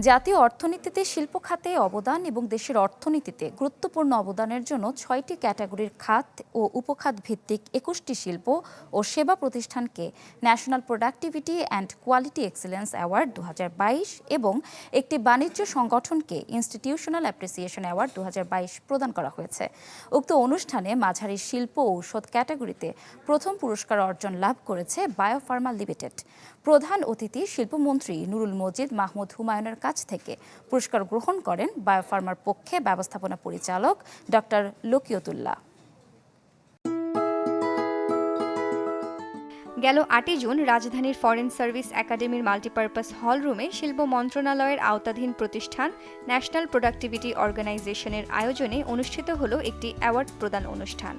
জাতীয় অর্থনীতিতে শিল্প খাতে অবদান এবং দেশের অর্থনীতিতে গুরুত্বপূর্ণ অবদানের জন্য ৬টি ক্যাটাগরির খাত ও উপখাত ভিত্তিক ২১টি শিল্প ও সেবা প্রতিষ্ঠানকে national productivity and quality excellence award ২০২২ এবং একটি বাণিজ্য সংগঠনকে ইনস্টিটিউশনাল অ্যাপ্রিসিয়েশন অ্যাওয়ার্ড ২০২২ প্রদান করা হয়েছে। উক্ত অনুষ্ঠানে মাঝারি শিল্প ও ঔষধ ক্যাটাগরিতে প্রথম পুরস্কার অর্জন লাভ করেছে বায়োফার্মা লিমিটেড। প্রধান অতিথি শিল্পমন্ত্রী নুরুল মজিদ মাহমুদ হুমায়ুনের কাছ থেকে পুরস্কার গ্রহণ করেন বায়োফার্মার পক্ষে ব্যবস্থাপনা পরিচালক ডক্টর লকিয়তুল্লাহ। গেল ৮ জুন রাজধানীর ফরেন সার্ভিস একাডেমির মাল্টিপারপাস হল রুমে শিল্প মন্ত্রণালয়ের আওতাধীন প্রতিষ্ঠান ন্যাশনাল প্রোডাক্টিভিটি অর্গানাইজেশনের আয়োজনে অনুষ্ঠিত হলো একটি অ্যাওয়ার্ড প্রদান অনুষ্ঠান।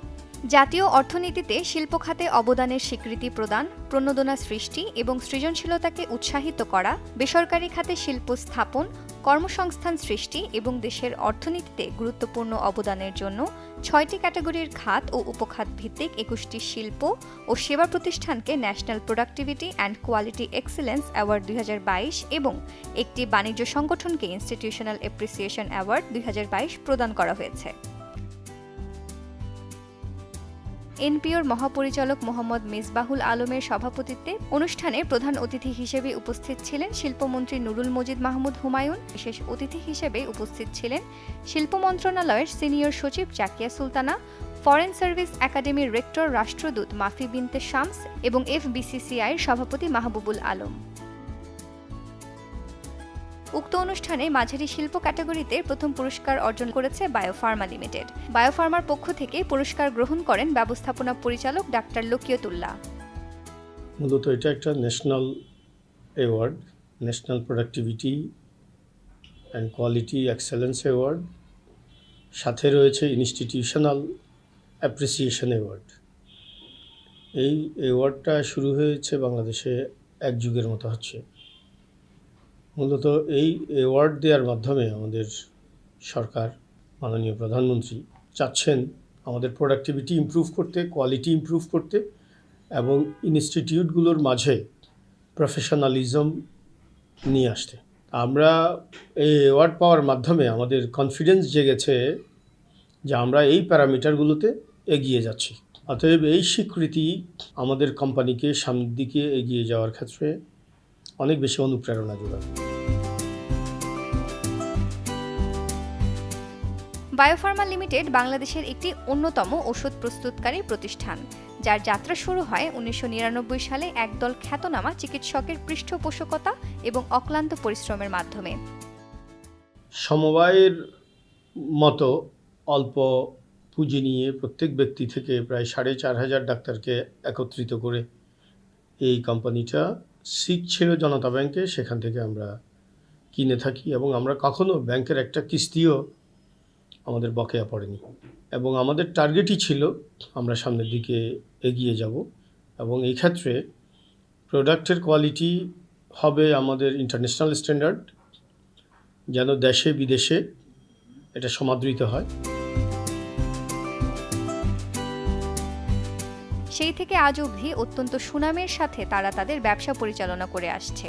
জাতীয় অর্থনীতিতে শিল্প খাতে অবদানের স্বীকৃতি প্রদান, প্রণোদনা সৃষ্টি এবং সৃজনশীলতাকে উৎসাহিত করা, বেসরকারি খাতে শিল্প স্থাপন, কর্মসংস্থান সৃষ্টি এবং দেশের অর্থনীতিতে গুরুত্বপূর্ণ অবদানের জন্য ৬টি ক্যাটাগরির খাত ও উপখাত ভিত্তিক ২১টি শিল্প ও সেবা প্রতিষ্ঠানকে national productivity and quality excellence award ২০২২ এবং একটি বাণিজ্য সংগঠনকে ইনস্টিটিউশনাল অ্যাপ্রিসিয়েশন অ্যাওয়ার্ড ২০২২ প্রদান করা হয়েছে। এনপিওর মহাপরিচালক মোহাম্মদ মিসবাহুল আলমের সভাপতিত্বে অনুষ্ঠানে প্রধান অতিথি হিসেবে উপস্থিত ছিলেন শিল্পমন্ত্রী নুরুল মজিদ মাহমুদ হুমায়ুন। বিশেষ অতিথি হিসেবে উপস্থিত ছিলেন শিল্প মন্ত্রণালয়ের সিনিয়র সচিব জাকিয়া সুলতানা, ফরেন সার্ভিস একাডেমির রেক্টর রাষ্ট্রদূত মাফি বিনতে শামস এবং এফবিসিসিআইয়ের সভাপতি মাহবুবুল আলম। উক্ত অনুষ্ঠানে মাঝারি শিল্প ক্যাটাগরিতে প্রথম পুরস্কার অর্জন করেছে বায়োফার্মা লিমিটেড। বায়োফার্মার পক্ষ থেকে পুরস্কার গ্রহণ করেন ব্যবস্থাপনা পরিচালক ডাক্তার লকিয়তুল্লাহ। মূলত এটা একটা national award, national productivity and quality excellence award, সাথে রয়েছে ইনস্টিটিউশনাল অ্যাপ্রিসিয়েশন অ্যাওয়ার্ড। এই অ্যাওয়ার্ডটা শুরু হয়েছে বাংলাদেশে এক যুগের মতো হচ্ছে। মূলত এই অ্যাওয়ার্ড দেওয়ার মাধ্যমে আমাদের সরকার, মাননীয় প্রধানমন্ত্রী চাচ্ছেন আমাদের প্রোডাক্টিভিটি ইমপ্রুভ করতে, কোয়ালিটি ইমপ্রুভ করতে এবং ইনস্টিটিউটগুলোর মাঝে প্রফেশনালিজম নিয়ে আসতে। আমরা এই অ্যাওয়ার্ড পাওয়ার মাধ্যমে আমাদের কনফিডেন্স জেগেছে যে আমরা এই প্যারামিটারগুলোতে এগিয়ে যাচ্ছি। অতএব এই স্বীকৃতি আমাদের কোম্পানিকে সামনের দিকে এগিয়ে যাওয়ার ক্ষেত্রে অনেক বেশি অনুপ্রেরণা যোগাবে। বায়োফার্মা লিমিটেড বাংলাদেশের একটি অন্যতম ওষুধ প্রস্তুতকারী প্রতিষ্ঠান, যার যাত্রা শুরু হয় ১৯৯৯ সালে একদল খ্যাতনামা চিকিৎসকের পৃষ্ঠপোষকতা এবং অক্লান্ত পরিশ্রমের মাধ্যমে। সমবায়ের মতো অল্প পুঁজি নিয়ে প্রত্যেক ব্যক্তি থেকে প্রায় ৪,৫০০ ডাক্তারকে একত্রিত করে এই কোম্পানিটা শিখছিল জনতা ব্যাংকে, সেখান থেকে আমরা কিনে থাকি এবং আমরা কখনো ব্যাংকের একটা কিস্তিও আমাদের বকেয়া পড়েনি এবং আমাদের টার্গেটই ছিল আমরা সামনের দিকে এগিয়ে যাব এবং এই ক্ষেত্রে প্রোডাক্টের কোয়ালিটি হবে আমাদের ইন্টারন্যাশনাল স্ট্যান্ডার্ড, যেন দেশে বিদেশে এটা সমাদৃত হয়। সেই থেকে আজ অবধি অত্যন্ত সুনামের সাথে তারা তাদের ব্যবসা পরিচালনা করে আসছে।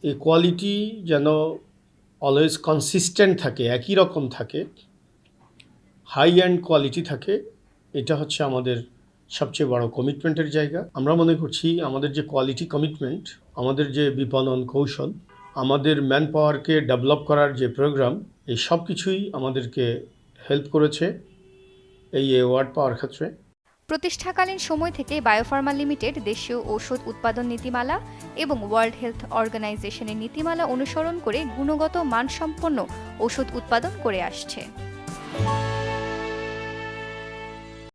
এই কোয়ালিটি যেন অলওয়েজ কনসিস্টেন্ট থাকে, একই রকম থাকে, হাই অ্যান্ড কোয়ালিটি থাকে, এটা হচ্ছে আমাদের সবচেয়ে বড় কমিটমেন্টের জায়গা। আমরা মনে করছি আমাদের যে কোয়ালিটি কমিটমেন্ট, আমাদের যে বিপণন কৌশল, আমাদের ম্যান পাওয়ারকে ডেভেলপ করার যে প্রোগ্রাম, এই সব কিছুই আমাদেরকে হেল্প করেছে এই অ্যাওয়ার্ড পাওয়ার ক্ষেত্রে। প্রতিষ্ঠাকালীন সময় থেকে বায়োফার্মা লিমিটেড দেশীয় ঔষধ উৎপাদন নীতিমালা এবং ওয়ার্ল্ড হেলথ অর্গানাইজেশনের নীতিমালা অনুসরণ করে গুণগত মানসম্পন্ন ঔষধ উৎপাদন করে আসছে।